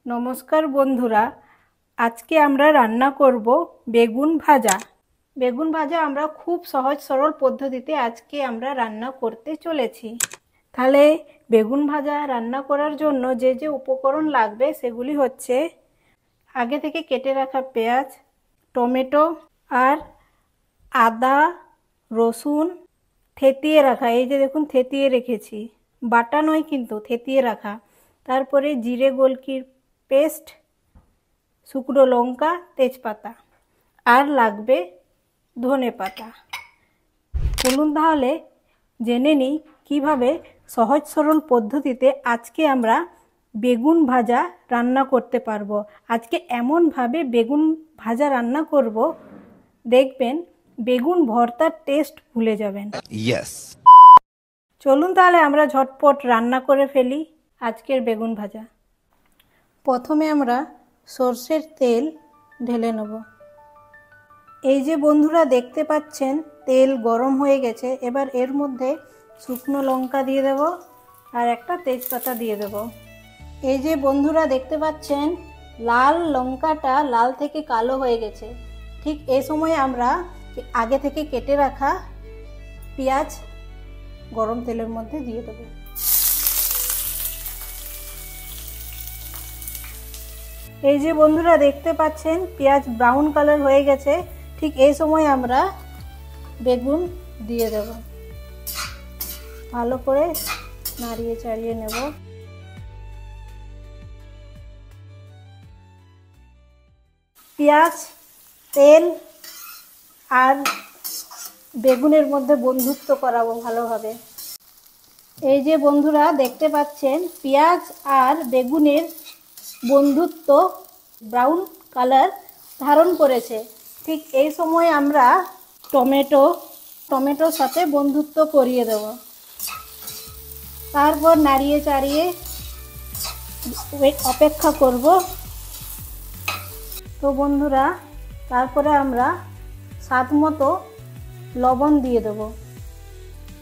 নমস্কার বন্ধুরা, আজকে আমরা রান্না করব বেগুন ভাজা। বেগুন ভাজা আমরা খুব সহজ সরল পদ্ধতিতে আজকে আমরা রান্না করতে চলেছি। তাহলে বেগুন ভাজা রান্না করার জন্য যে যে উপকরণ লাগবে সেগুলি হচ্ছে আগে থেকে কেটে রাখা পেঁয়াজ, টমেটো আর আদা, রসুন থেতিয়ে রাখা। এই যে দেখুন থেতিয়ে রেখেছি, বাটা নয় কিন্তু থেতিয়ে রাখা। তারপরে জিরে গোলকির পেস্ট, শুকনো লঙ্কা, তেজপাতা আর লাগবে ধনে পাতা। চলুন তাহলে জেনে নিই কীভাবে সহজ সরল পদ্ধতিতে আজকে আমরা বেগুন ভাজা রান্না করতে পারবো। আজকে এমনভাবে বেগুন ভাজা রান্না করব, দেখবেন বেগুন ভর্তার টেস্ট ভুলে যাবেন। চলুন তাহলে আমরা ঝটপট রান্না করে ফেলি আজকের বেগুন ভাজা। প্রথমে আমরা সর্ষের তেল ঢেলে নেব। এই যে বন্ধুরা দেখতে পাচ্ছেন তেল গরম হয়ে গেছে। এবার এর মধ্যে শুকনো লঙ্কা দিয়ে দেব আর একটা তেজপাতা দিয়ে দেব। এই যে বন্ধুরা দেখতে পাচ্ছেন লাল লঙ্কাটা লাল থেকে কালো হয়ে গেছে। ঠিক এই সময় আমরা আগে থেকে কেটে রাখা পেঁয়াজ গরম তেলের মধ্যে দিয়ে দেব। এই যে বন্ধুরা দেখতে পাচ্ছেন পেঁয়াজ ব্রাউন কালার হয়ে গেছে। ঠিক এই সময় আমরা বেগুন দিয়ে দেব, ভালো করে নাড়িয়ে চাড়িয়ে নেব। পেঁয়াজ, তেল আর বেগুনের মধ্যে বন্ধুত্ব করাবো ভালোভাবে। এই যে বন্ধুরা দেখতে পাচ্ছেন পেঁয়াজ আর বেগুনের বন্ধুত্ব ব্রাউন কালার ধারণ করেছে। ঠিক এই সময় আমরা টমেটোর সাথে বন্ধুত্ব করিয়ে দেব। তারপর নাড়িয়ে চাড়িয়ে অপেক্ষা করব। তো বন্ধুরা তারপরে আমরা স্বাদ মতো লবণ দিয়ে দেব।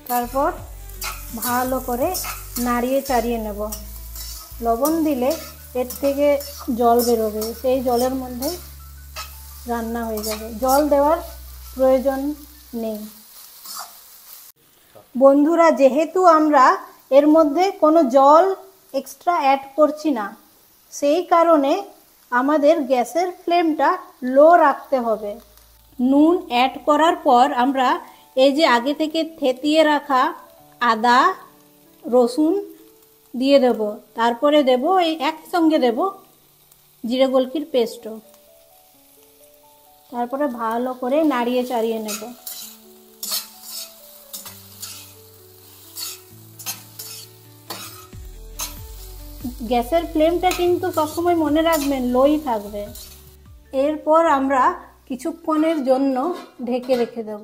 তারপর ভালো করে নাড়িয়ে চাড়িয়ে নেব। লবণ দিলে এর থেকে জল বেরোবে, সেই জলের মধ্যে রান্না হয়ে যাবে, জল দেওয়ার প্রয়োজন নেই। বন্ধুরা যেহেতু আমরা এর মধ্যে কোনো জল এক্সট্রা অ্যাড করছি না, সেই কারণে আমাদের গ্যাসের ফ্লেমটা লো রাখতে হবে। নুন অ্যাড করার পর আমরা এই যে আগে থেকে থেতিয়ে রাখা আদা, রসুন দিয়ে দেব। তারপরে দেব এই একসঙ্গে দেব জিরে গোলকির পেস্টও। তারপরে ভালো করে নাড়িয়ে চাড়িয়ে নেব। গ্যাসের ফ্লেমটা কিন্তু সবসময় মনে রাখবেন লোই থাকবে। এরপর আমরা কিছুক্ষণের জন্য ঢেকে রেখে দেব।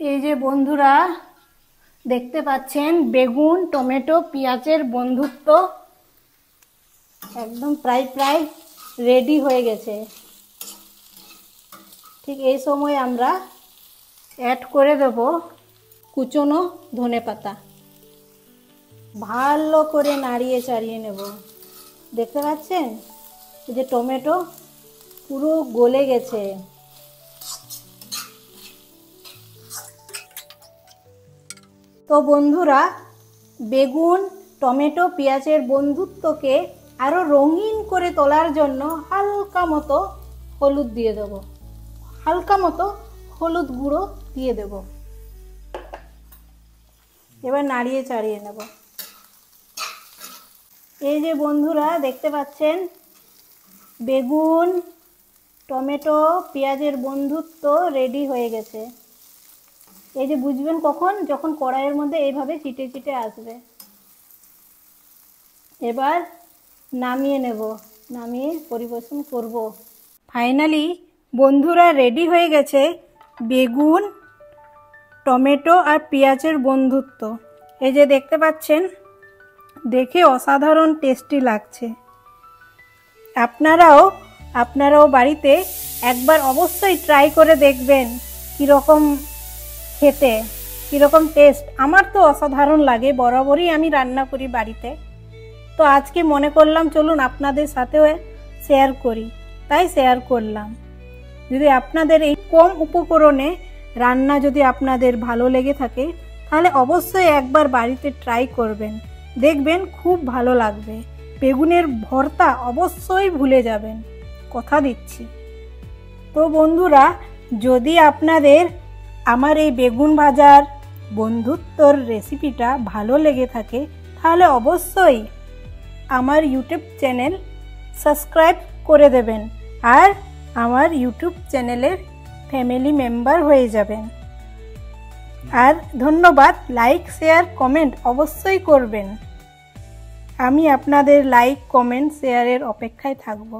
এই যে বন্ধুরা দেখতে পাচ্ছেন বেগুন, টমেটো, পেঁয়াজের বন্ধুত্ব একদম প্রায় রেডি হয়ে গেছে। ঠিক এই সময় আমরা অ্যাড করে দেব কুচনো ধনেপাতা। ভালো করে নাড়িয়ে চাড়িয়ে নেব। দেখতে পাচ্ছেন এই যে টমেটো পুরো গলে গেছে। তো বন্ধুরা বেগুন, টমেটো, পেঁয়াজের বন্ধুত্বকে আরও রঙিন করে তোলার জন্য হালকা মতো হলুদ দিয়ে দেব, হালকা মতো হলুদ গুঁড়ো দিয়ে দেব। এবার নাড়িয়ে চাড়িয়ে নেব। এই যে বন্ধুরা দেখতে পাচ্ছেন বেগুন, টমেটো, পেঁয়াজের বন্ধুত্ব রেডি হয়ে গেছে। এই যে বুঝবেন কখন, যখন কড়াইয়ের মধ্যে এইভাবে চিটে চিটে আসবে। এবার নামিয়ে নেব, নামিয়ে পরিবেশন করব। ফাইনালি বন্ধুরা রেডি হয়ে গেছে বেগুন, টমেটো আর পেঁয়াজের বন্ধুত্ব। এই যে দেখতে পাচ্ছেন, দেখে অসাধারণ টেস্টি লাগছে। আপনারাও বাড়িতে একবার অবশ্যই ট্রাই করে দেখবেন কীরকম খেতে, কীরকম টেস্ট। আমার তো অসাধারণ লাগে, বরাবরই আমি রান্না করি বাড়িতে। তো আজকে মনে করলাম চলুন আপনাদের সাথেও শেয়ার করি, তাই শেয়ার করলাম। যদি আপনাদের এই কম উপকরণে রান্না যদি আপনাদের ভালো লেগে থাকে তাহলে অবশ্যই একবার বাড়িতে ট্রাই করবেন, দেখবেন খুব ভালো লাগবে। বেগুনের ভর্তা অবশ্যই ভুলে যাবেন, কথা দিচ্ছি। তো বন্ধুরা, যদি আপনাদের আমার এই বেগুন ভাজার বন্ধুত্বর রেসিপিটা ভালো লেগে থাকে তাহলে অবশ্যই আমার ইউটিউব চ্যানেল সাবস্ক্রাইব করে দেবেন আর আমার ইউটিউব চ্যানেলের ফ্যামিলি মেম্বার হয়ে যাবেন। আর ধন্যবাদ, লাইক শেয়ার কমেন্ট অবশ্যই করবেন। আমি আপনাদের লাইক কমেন্ট শেয়ারের অপেক্ষায় থাকব।